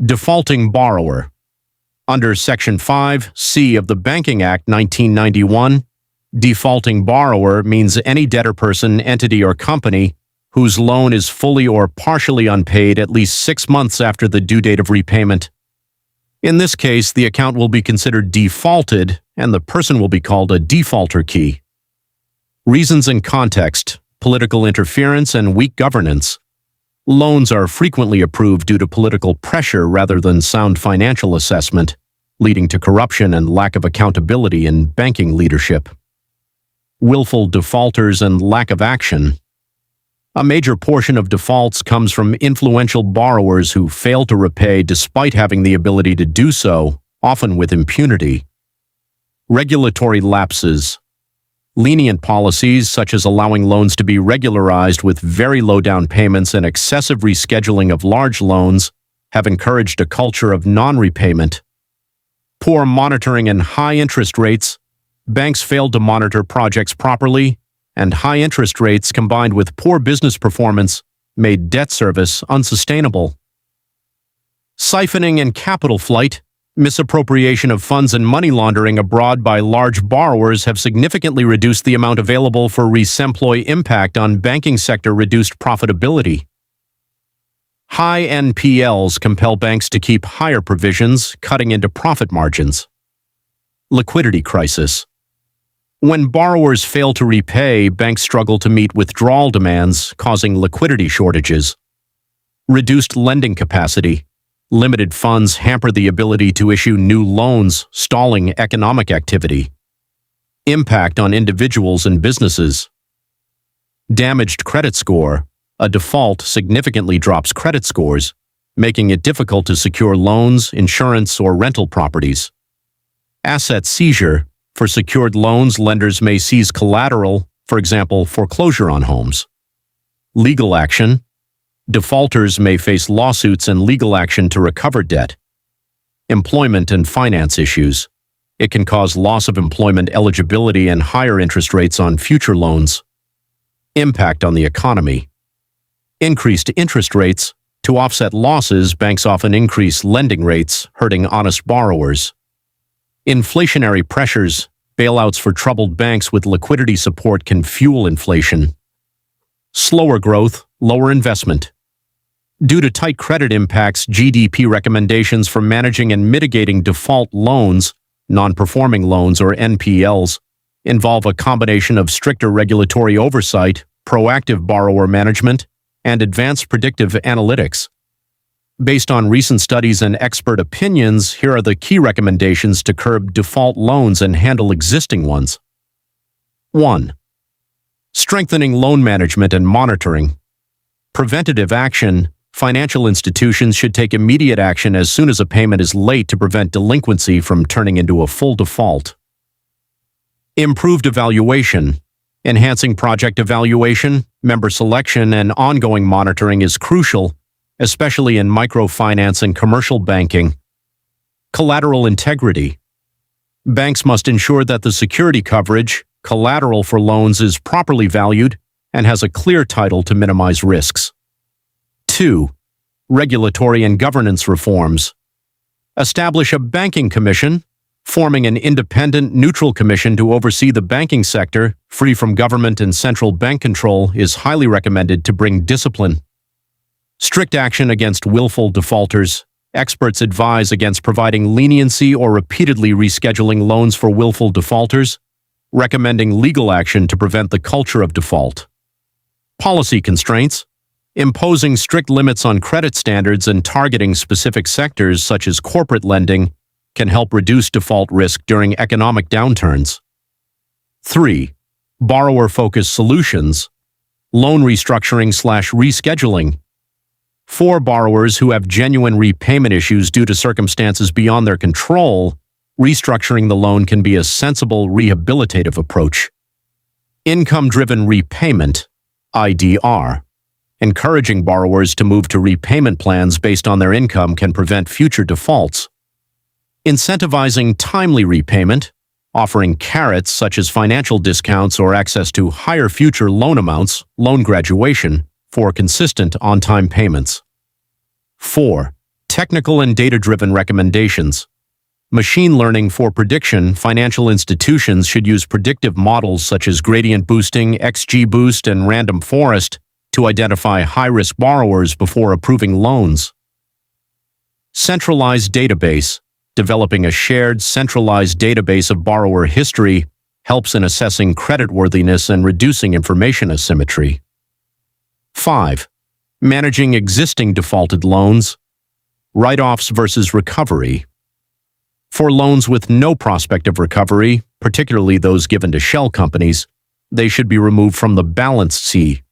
Defaulting borrower. Under Section 5(c) of the Banking Act 1991, defaulting borrower means any debtor person, entity, or company whose loan is fully or partially unpaid at least 6 months after the due date of repayment. In this case, the account will be considered defaulted, and the person will be called a defaulter key. Reasons and context: political interference and weak governance. Loans are frequently approved due to political pressure rather than sound financial assessment, leading to corruption and lack of accountability in banking leadership. Willful defaulters and lack of action. A major portion of defaults comes from influential borrowers who fail to repay despite having the ability to do so, often with impunity. Regulatory lapses. Lenient policies, such as allowing loans to be regularized with very low down payments and excessive rescheduling of large loans, have encouraged a culture of non-repayment. Poor monitoring and high interest rates. Banks failed to monitor projects properly, and high interest rates combined with poor business performance made debt service unsustainable. Siphoning and capital flight. Misappropriation of funds and money laundering abroad by large borrowers have significantly reduced the amount available for resemploy. Impact on banking sector: reduced profitability. High NPLs compel banks to keep higher provisions, cutting into profit margins. Liquidity crisis. When borrowers fail to repay, banks struggle to meet withdrawal demands, causing liquidity shortages. Reduced lending capacity. Limited funds hamper the ability to issue new loans, stalling economic activity. Impact on individuals and businesses. Damaged credit score. A default significantly drops credit scores, making it difficult to secure loans, insurance, or rental properties. Asset seizure. For secured loans, lenders may seize collateral, for example, foreclosure on homes. Legal action. Defaulters may face lawsuits and legal action to recover debt. Employment and finance issues. It can cause loss of employment eligibility and higher interest rates on future loans. Impact on the economy. Increased interest rates. To offset losses, banks often increase lending rates, hurting honest borrowers. Inflationary pressures. Bailouts for troubled banks with liquidity support can fuel inflation. Slower growth, lower investment. Due to tight credit impacts, GDP recommendations for managing and mitigating default loans, non-performing loans or NPLs, involve a combination of stricter regulatory oversight, proactive borrower management, and advanced predictive analytics. Based on recent studies and expert opinions, here are the key recommendations to curb default loans and handle existing ones. 1. Strengthening loan management and monitoring. Preventative action. Financial institutions should take immediate action as soon as a payment is late to prevent delinquency from turning into a full default. Improved evaluation. Enhancing project evaluation, member selection, and ongoing monitoring is crucial, especially in microfinance and commercial banking. Collateral integrity. Banks must ensure that the security coverage, collateral for loans, is properly valued and has a clear title to minimize risks. 2. Regulatory and governance reforms. Establish a banking commission. Forming an independent, neutral commission to oversee the banking sector, free from government and central bank control, is highly recommended to bring discipline. Strict action against willful defaulters. Experts advise against providing leniency or repeatedly rescheduling loans for willful defaulters, recommending legal action to prevent the culture of default. Policy constraints. Imposing strict limits on credit standards and targeting specific sectors such as corporate lending can help reduce default risk during economic downturns. 3. Borrower-focused solutions. Loan restructuring/rescheduling. For borrowers who have genuine repayment issues due to circumstances beyond their control, restructuring the loan can be a sensible rehabilitative approach. Income-driven repayment, IDR. Encouraging borrowers to move to repayment plans based on their income can prevent future defaults. Incentivizing timely repayment, offering carrots such as financial discounts or access to higher future loan amounts, loan graduation, for consistent on-time payments. 4. Technical and data-driven recommendations. Machine learning for prediction. Financial institutions should use predictive models such as gradient boosting, XGBoost, and random forest to identify high-risk borrowers before approving loans. Centralized database. Developing a shared, centralized database of borrower history helps in assessing creditworthiness and reducing information asymmetry. 5. Managing existing defaulted loans. Write-offs versus recovery. For loans with no prospect of recovery, particularly those given to shell companies, they should be removed from the balance sheet